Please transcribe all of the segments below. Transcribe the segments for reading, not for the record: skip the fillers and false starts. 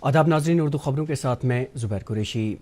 आदाब नाज़रीन, उर्दू खबरों के साथ मैं ज़ुबैर कुरैशी।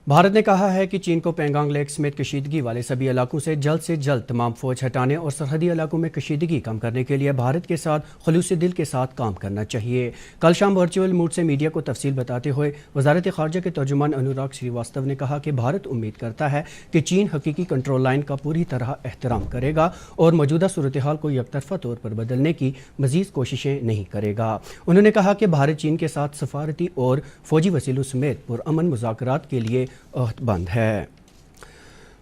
भारत ने कहा है कि चीन को पेंगोंग लेक समेत कशीदगी वाले सभी इलाकों से जल्द तमाम फौज हटाने और सरहदी इलाकों में कशीदगी कम करने के लिए भारत के साथ खुलूस दिल के साथ काम करना चाहिए। कल शाम वर्चुअल मोड से मीडिया को तफसील बताते हुए वजारत ख़ारजा के तर्जुमान अनुराग श्रीवास्तव ने कहा कि भारत उम्मीद करता है कि चीन हकीकी कंट्रोल लाइन का पूरी तरह एहतराम करेगा और मौजूदा सूरत हाल को यकतरफा तौर पर बदलने की मज़ीद कोशिशें नहीं करेगा। उन्होंने कहा कि भारत चीन के साथ सफारती और फौजी वसीलों समेत पुरअमन मुज़ाकरात के लिए अहदबंद है।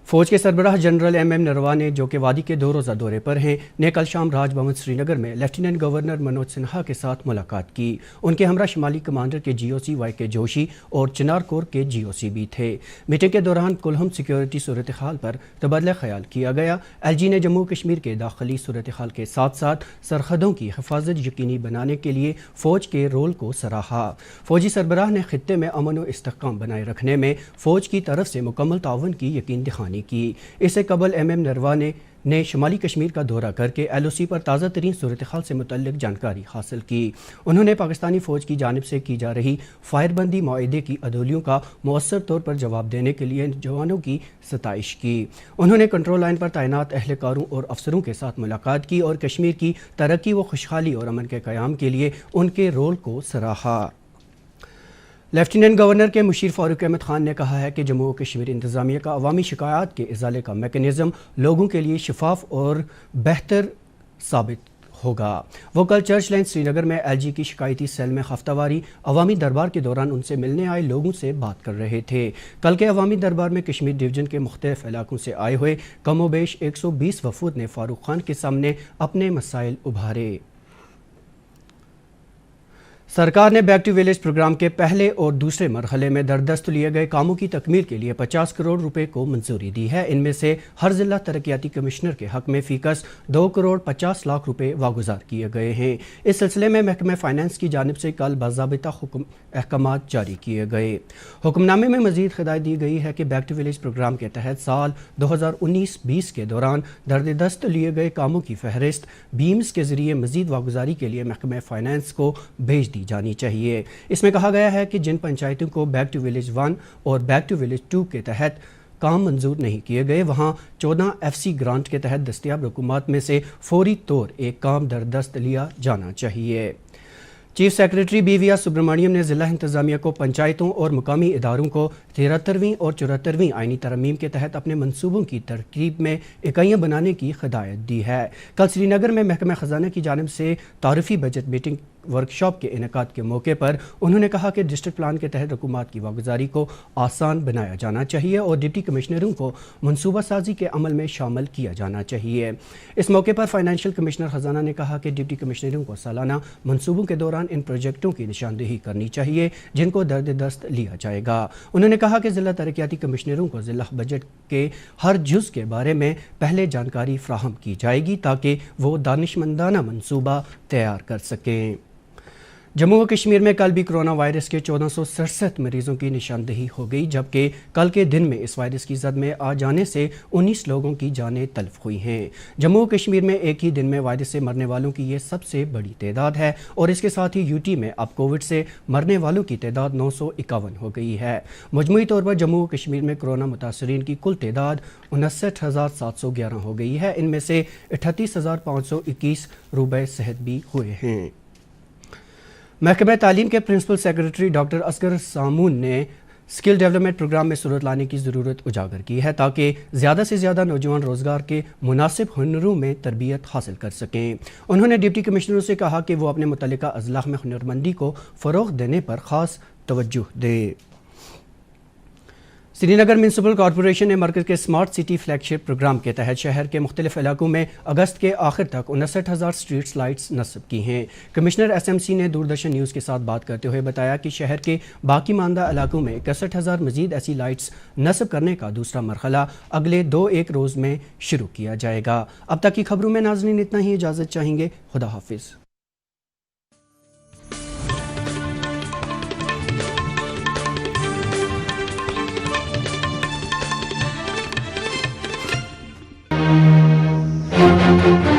फौज के सरबराह जनरल MM नरवा ने, जो कि वादी के 2 रोज़ा दौरे पर हैं, ने कल शाम राजभवन श्रीनगर में लेफ्टिनेंट गवर्नर मनोज सिन्हा के साथ मुलाकात की। उनके हमरा शुमाली कमांडर के GOC YK जोशी और चिनार कोर के GOC भी थे। मीटिंग के दौरान कुलहम सिक्योरिटी सूरत हाल पर तबादला ख्याल किया गया। LG ने जम्मू कश्मीर के दाखिली सूरत हाल के साथ साथ सरहदों की हिफाजत यकीनी बनाने के लिए फ़ौज के रोल को सराहा। फौजी सरबराह ने खित्ते में अमन व इस्तेहकाम बनाए रखने में फ़ौज की तरफ से मुकम्मल ताउन की यकीन दहानी की। इससे कबल MM नरवा ने शुमाली कश्मीर का दौरा करके LOC पर ताज़ा तरीन सूरत हाल से मुतल्लिक जानकारी हासिल की। उन्होंने पाकिस्तानी फ़ौज की जानिब से की जा रही फायरबंदी मुआहदे की अदौलियों का मौसर तौर पर जवाब देने के लिए जवानों की सताइश की। उन्होंने कंट्रोल लाइन पर तैनात अहलकारों और अफसरों के साथ मुलाकात की और कश्मीर की तरक्की व खुशहाली और अमन के क़याम के लिए उनके रोल को सराहा। लेफ्टिनेंट गवर्नर के मुशीर फारूक अहमद खान ने कहा है कि जम्मू और कश्मीर इंतज़ामिया का अवामी शिकायत के इज़ाले का मैकेनिज़्म लोगों के लिए शफाफ और बेहतर साबित होगा। वो कल चर्च लाइन श्रीनगर में LG की शिकायती सेल में हफ्तावारी अवामी दरबार के दौरान उनसे मिलने आए लोगों से बात कर रहे थे। कल के अवामी दरबार में कश्मीर डिवीज़न के मुख्तलिफ इलाकों से आए हुए कमोबेश 120 वफूद ने फारूक खान के सामने अपने मसाइल उभारे। सरकार ने बैक टू विलेज प्रोग्राम के पहले और दूसरे मरहले में दरदस्त लिए गए कामों की तकमील के लिए 50 करोड़ रुपए को मंजूरी दी है। इनमें से हर जिला तरक्याती कमिश्नर के हक में फीकस 2 करोड़ 50 लाख रुपए वागुजार किए गए हैं। इस सिलसिले में महकमा फाइनेंस की जानिब से कल बाज़ाबिता अहकामात जारी किए गए। हुक्मनामे में मजीद हिदायत दी गई है कि बैक टू विलेज प्रोग्राम के तहत साल 2019-20 के दौरान दरदस्त लिए गए कामों की फहरिस्त बीम्स के जरिए मजीद वागुजारी के लिए महकमा फाइनेंस को भेज दी जानी चाहिए। इसमें कहा गया है कि जिन पंचायतों को बैक टू विलेज 1 और बैक टू विलेज 2 के तहत काम मंजूर नहीं किए गए, वहाँ 14 FC ग्रांट के तहत दस्तियाब रकूमात में से फौरी तौर एक काम दरदस्त लिया जाना चाहिए। चीफ सेक्रेटरी BVR सुब्रमण्यम ने ज़िला इंतज़ामिया को पंचायतों और मुकामी इदारों को 73वीं और 74वीं आइनी तरमीम के तहत अपने मनसूबों की तरकीब में इकाइयाँ बनाने की हिदायत दी है। कल श्रीनगर में महकमा ख़जाना की जानिब से तारीफ़ी बजट मीटिंग वर्कशॉप के इनेकाद के मौके पर उन्होंने कहा कि डिस्ट्रिक्ट प्लान के तहत रकूमात की वागुजारी को आसान बनाया जाना चाहिए और डिप्टी कमिश्नरों को मनसूबा साजी के अमल में शामिल किया जाना चाहिए। इस मौके पर फाइनेंशियल कमिश्नर ख़जाना ने कहा कि डिप्टी कमिश्नरों को सालाना मनसूबों के दौरान इन प्रोजेक्टों की निशानदेही करनी चाहिए जिनको दरदस्त लिया जाएगा। उन्होंने कहा कि ज़िला तरक्याती कमिश्नरों को ज़िला बजट के हर जुज़ के बारे में पहले जानकारी फ्राहम की जाएगी ताकि वो दानिशमंदाना मनसूबा तैयार कर सकें। जम्मू व कश्मीर में कल भी कोरोना वायरस के 1467 मरीजों की निशानदेही हो गई, जबकि कल के दिन में इस वायरस की जद में आ जाने से 19 लोगों की जानें तल्फ हुई हैं। जम्मू व कश्मीर में एक ही दिन में वायरस से मरने वालों की ये सबसे बड़ी तादाद है और इसके साथ ही UT में अब कोविड से मरने वालों की तादाद 951 हो गई है। मजमूई तौर पर जम्मू व कश्मीर में कोरोना मुतासरीन की कुल तादाद 59,711 हो गई है। इनमें से 38,521 रुबए सेहत भी हुए हैं। महकमा तालीम के प्रिंसिपल सेक्रेटरी डॉक्टर असगर सामून ने स्किल डेवलपमेंट प्रोग्राम में सूरत लाने की ज़रूरत उजागर की है ताकि ज़्यादा से ज़्यादा नौजवान रोज़गार के मुनासिब हुनरों में तरबियत हासिल कर सकें। उन्होंने डिप्टी कमिश्नरों से कहा कि वो अपने मुतल्लिका अज़लाह में हुनरमंदी को फ़रोग़ देने पर ख़ास तवज्जो दें। श्रीनगर म्यूनसिपल कॉरपोरेशन ने मरकज़ के स्मार्ट सिटी फ्लैगशिप प्रोग्राम के तहत शहर के मुख्तलिफ इलाकों में अगस्त के आखिर तक 59,000 स्ट्रीट लाइट्स नस्ब की हैं। कमिश्नर SMC ने दूरदर्शन न्यूज़ के साथ बात करते हुए बताया कि शहर के बाकी मानदा इलाकों में 61,000 मजीद ऐसी लाइट्स नस्ब करने का दूसरा मरहला अगले 2-1 रोज़ में शुरू किया जाएगा। अब तक की खबरों में नाज़रीन इतना ही, इजाज़त चाहेंगे। खुदा हाफिज़।